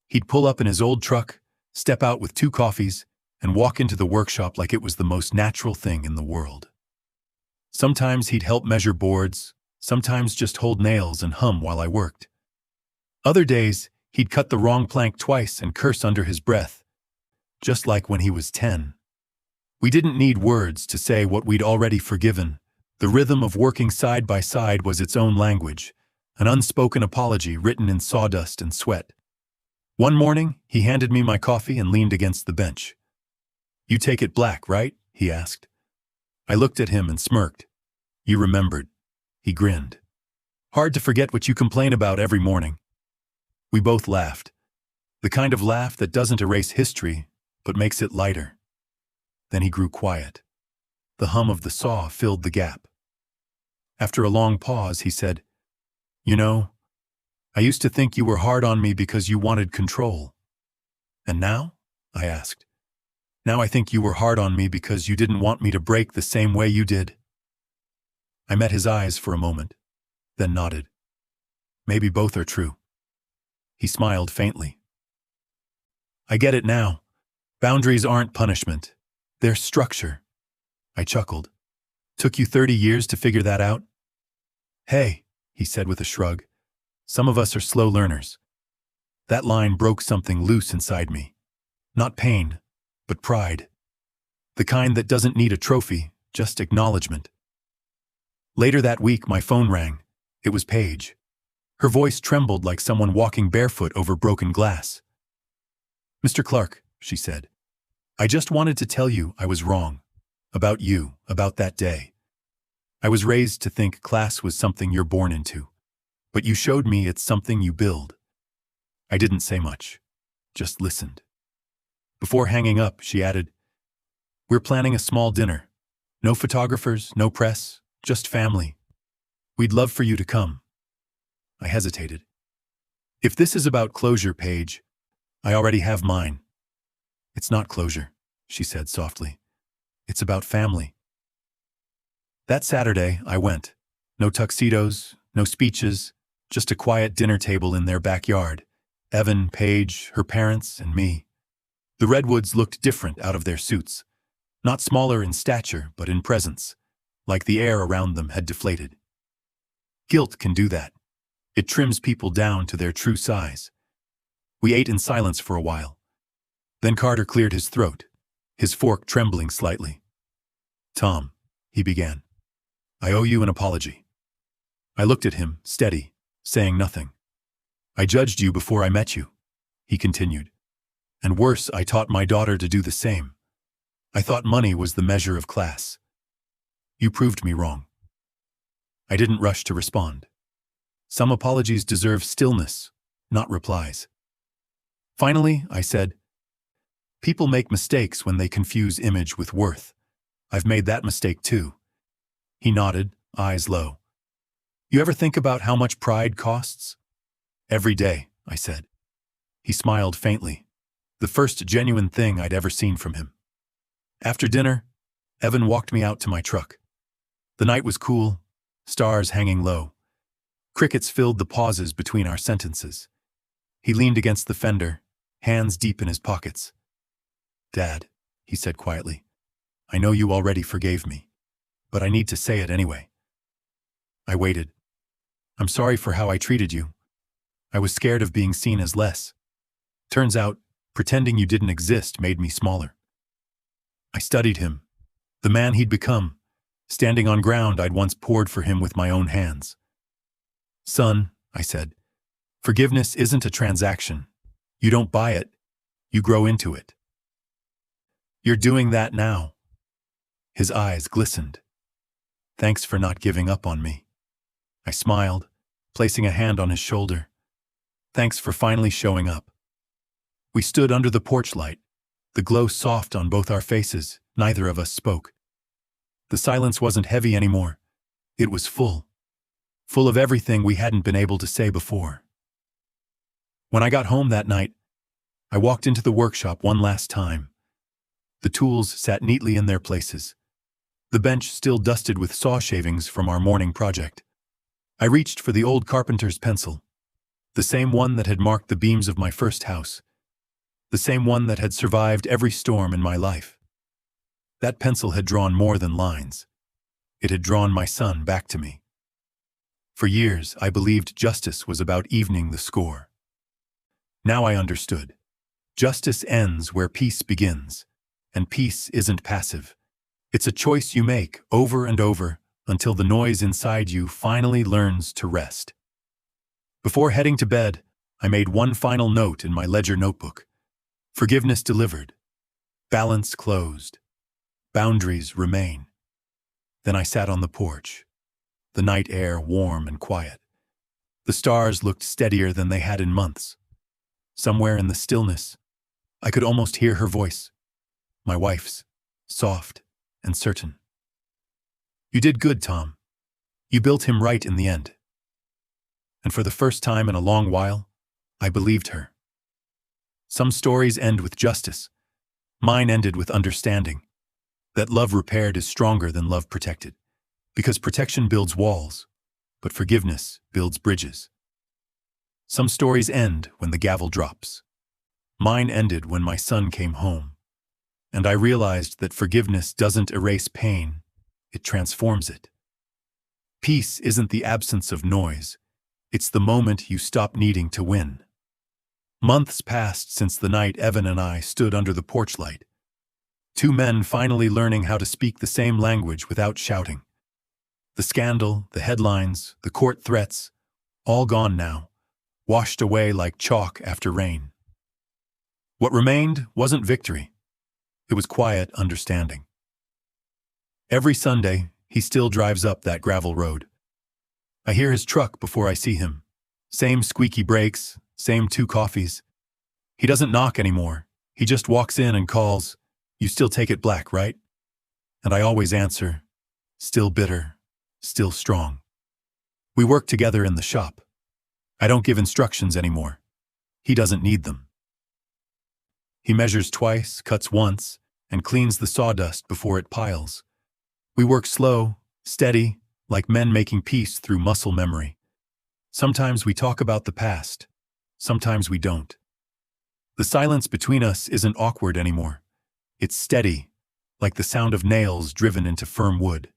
He'd pull up in his old truck, step out with 2 coffees, and walk into the workshop like it was the most natural thing in the world. Sometimes he'd help measure boards, sometimes just hold nails and hum while I worked. Other days, he'd cut the wrong plank twice and curse under his breath, just like when he was 10. We didn't need words to say what we'd already forgiven. The rhythm of working side by side was its own language, an unspoken apology written in sawdust and sweat. One morning, he handed me my coffee and leaned against the bench. "You take it black, right?" he asked. I looked at him and smirked. "You remembered." He grinned. "Hard to forget what you complain about every morning." We both laughed. The kind of laugh that doesn't erase history, but makes it lighter. Then he grew quiet. The hum of the saw filled the gap. After a long pause, he said, "You know, I used to think you were hard on me because you wanted control." "And now?" I asked. "Now I think you were hard on me because you didn't want me to break the same way you did." I met his eyes for a moment, then nodded. Maybe both are true. He smiled faintly. "I get it now. Boundaries aren't punishment. They're structure." I chuckled. "Took you 30 years to figure that out?" "Hey," he said with a shrug, "some of us are slow learners." That line broke something loose inside me. Not pain, but pride. The kind that doesn't need a trophy, just acknowledgement. Later that week, my phone rang. It was Paige. Her voice trembled like someone walking barefoot over broken glass. "Mr. Clark," she said, "I just wanted to tell you I was wrong. About you, about that day. I was raised to think class was something you're born into. But you showed me it's something you build." I didn't say much, just listened. Before hanging up, she added, "We're planning a small dinner. No photographers, no press, just family. We'd love for you to come." I hesitated. "If this is about closure, Paige, I already have mine." "It's not closure," she said softly. "It's about family." That Saturday, I went. No tuxedos, no speeches, just a quiet dinner table in their backyard. Evan, Paige, her parents, and me. The redwoods looked different out of their suits. Not smaller in stature, but in presence, like the air around them had deflated. Guilt can do that. It trims people down to their true size. We ate in silence for a while. Then Carter cleared his throat, his fork trembling slightly. "Tom," he began, "I owe you an apology." I looked at him, steady, saying nothing. "I judged you before I met you," he continued. "And worse, I taught my daughter to do the same. I thought money was the measure of class. You proved me wrong." I didn't rush to respond. Some apologies deserve stillness, not replies. Finally, I said, "People make mistakes when they confuse image with worth. I've made that mistake too." He nodded, eyes low. "You ever think about how much pride costs?" "Every day," I said. He smiled faintly, the first genuine thing I'd ever seen from him. After dinner, Evan walked me out to my truck. The night was cool, stars hanging low. Crickets filled the pauses between our sentences. He leaned against the fender, hands deep in his pockets. "Dad," he said quietly, "I know you already forgave me, but I need to say it anyway." I waited. I'm sorry for how I treated you. I was scared of being seen as less. Turns out, pretending you didn't exist made me smaller. I studied him, the man he'd become, standing on ground I'd once poured for him with my own hands. Son, I said, forgiveness isn't a transaction. You don't buy it, you grow into it. You're doing that now. His eyes glistened. Thanks for not giving up on me. I smiled, placing a hand on his shoulder. Thanks for finally showing up. We stood under the porch light, the glow soft on both our faces. Neither of us spoke. The silence wasn't heavy anymore. It was full. Full of everything we hadn't been able to say before. When I got home that night, I walked into the workshop one last time. The tools sat neatly in their places. The bench still dusted with saw shavings from our morning project. I reached for the old carpenter's pencil, the same one that had marked the beams of my first house, the same one that had survived every storm in my life. That pencil had drawn more than lines. It had drawn my son back to me. For years, I believed justice was about evening the score. Now I understood. Justice ends where peace begins, and peace isn't passive. It's a choice you make over and over until the noise inside you finally learns to rest. Before heading to bed, I made one final note in my ledger notebook. Forgiveness delivered. Balance closed. Boundaries remain. Then I sat on the porch, the night air warm and quiet. The stars looked steadier than they had in months. Somewhere in the stillness, I could almost hear her voice, my wife's, soft and certain. You did good, Tom. You built him right in the end. And for the first time in a long while, I believed her. Some stories end with justice. Mine ended with understanding. That love repaired is stronger than love protected, because protection builds walls, but forgiveness builds bridges. Some stories end when the gavel drops. Mine ended when my son came home, and I realized that forgiveness doesn't erase pain, it transforms it. Peace isn't the absence of noise, it's the moment you stop needing to win. Months passed since the night Evan and I stood under the porch light. Two men finally learning how to speak the same language without shouting. The scandal, the headlines, the court threats, all gone now, washed away like chalk after rain. What remained wasn't victory. It was quiet understanding. Every Sunday, he still drives up that gravel road. I hear his truck before I see him. Same squeaky brakes, same 2 coffees. He doesn't knock anymore. He just walks in and calls, "You still take it black, right?" And I always answer, "Still bitter, still strong." We work together in the shop. I don't give instructions anymore. He doesn't need them. He measures twice, cuts once, and cleans the sawdust before it piles. We work slow, steady, like men making peace through muscle memory. Sometimes we talk about the past. Sometimes we don't. The silence between us isn't awkward anymore. It's steady, like the sound of nails driven into firm wood.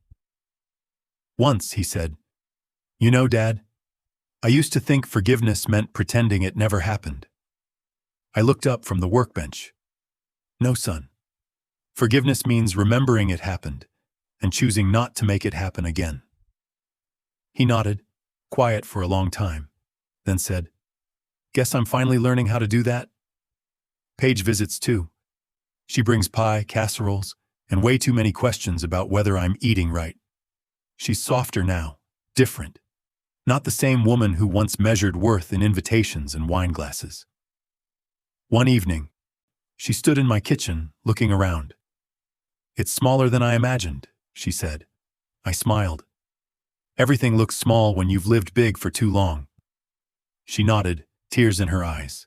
Once, he said, "You know, Dad, I used to think forgiveness meant pretending it never happened." I looked up from the workbench. "No, son. Forgiveness means remembering it happened and choosing not to make it happen again." He nodded, quiet for a long time, then said, "Guess I'm finally learning how to do that." Paige visits too. She brings pie, casseroles, and way too many questions about whether I'm eating right. She's softer now, different. Not the same woman who once measured worth in invitations and wine glasses. One evening, she stood in my kitchen, looking around. "It's smaller than I imagined," she said. I smiled. "Everything looks small when you've lived big for too long." She nodded, tears in her eyes.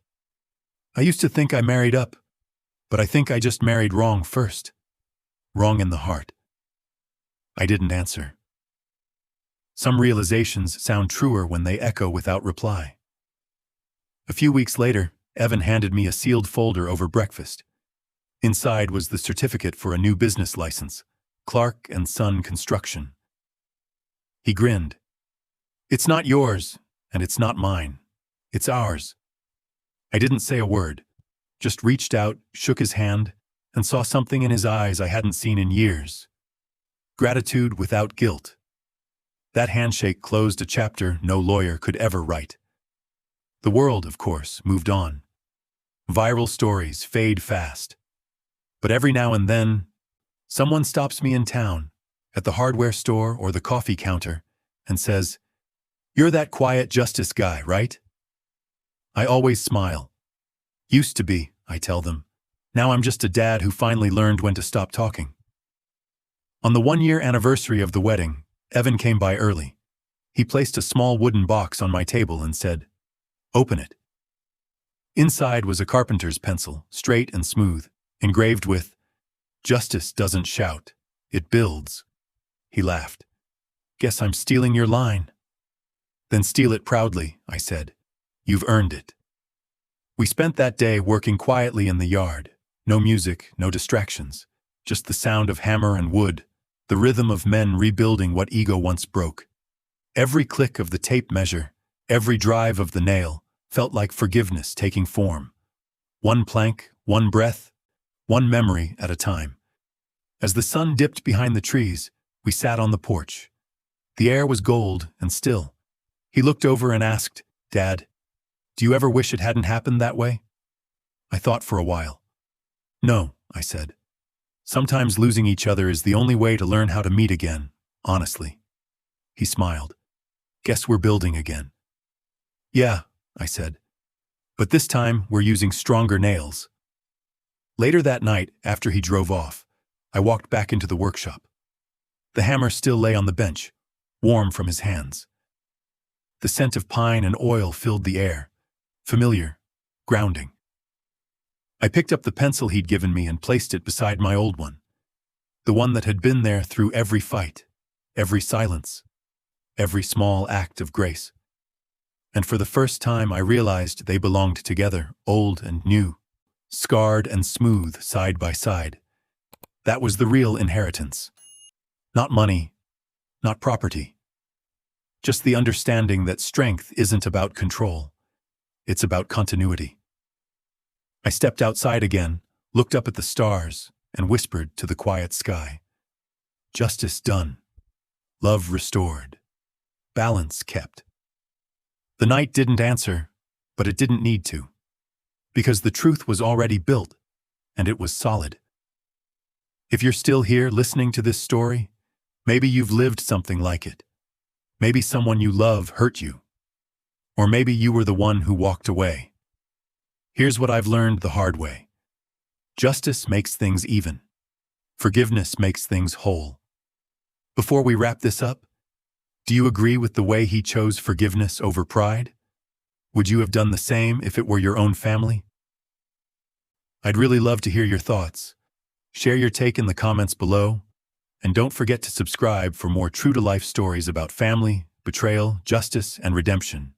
"I used to think I married up, but I think I just married wrong first. Wrong in the heart." I didn't answer. Some realizations sound truer when they echo without reply. A few weeks later, Evan handed me a sealed folder over breakfast. Inside was the certificate for a new business license, Clark & Son Construction. He grinned. It's not yours, and it's not mine. It's ours. I didn't say a word, just reached out, shook his hand, and saw something in his eyes I hadn't seen in years. Gratitude without guilt. That handshake closed a chapter no lawyer could ever write. The world, of course, moved on. Viral stories fade fast. But every now and then, someone stops me in town, at the hardware store or the coffee counter, and says, "You're that quiet justice guy, right?" I always smile. Used to be, I tell them. Now I'm just a dad who finally learned when to stop talking. On the 1-year anniversary of the wedding, Evan came by early. He placed a small wooden box on my table and said, "Open it." Inside was a carpenter's pencil, straight and smooth, engraved with, "Justice doesn't shout, it builds." He laughed. "Guess I'm stealing your line." "Then steal it proudly," I said. "You've earned it." We spent that day working quietly in the yard. No music, no distractions. Just the sound of hammer and wood, the rhythm of men rebuilding what ego once broke. Every click of the tape measure, every drive of the nail, felt like forgiveness taking form. One plank, one breath, one memory at a time. As the sun dipped behind the trees, we sat on the porch. The air was gold and still. He looked over and asked, "Dad, do you ever wish it hadn't happened that way?" I thought for a while. "No," I said. "Sometimes losing each other is the only way to learn how to meet again, honestly." He smiled. "Guess we're building again." "Yeah," I said. "But this time we're using stronger nails." Later that night, after he drove off, I walked back into the workshop. The hammer still lay on the bench, warm from his hands. The scent of pine and oil filled the air, familiar, grounding. I picked up the pencil he'd given me and placed it beside my old one, the one that had been there through every fight, every silence, every small act of grace. And for the first time I realized they belonged together, old and new, scarred and smooth side by side. That was the real inheritance. Not money, not property. Just the understanding that strength isn't about control. It's about continuity. I stepped outside again, looked up at the stars, and whispered to the quiet sky. Justice done. Love restored. Balance kept. The night didn't answer, but it didn't need to. Because the truth was already built, and it was solid. If you're still here listening to this story, maybe you've lived something like it. Maybe someone you love hurt you. Or maybe you were the one who walked away. Here's what I've learned the hard way. Justice makes things even. Forgiveness makes things whole. Before we wrap this up, do you agree with the way he chose forgiveness over pride? Would you have done the same if it were your own family? I'd really love to hear your thoughts. Share your take in the comments below, and don't forget to subscribe for more true-to-life stories about family, betrayal, justice, and redemption.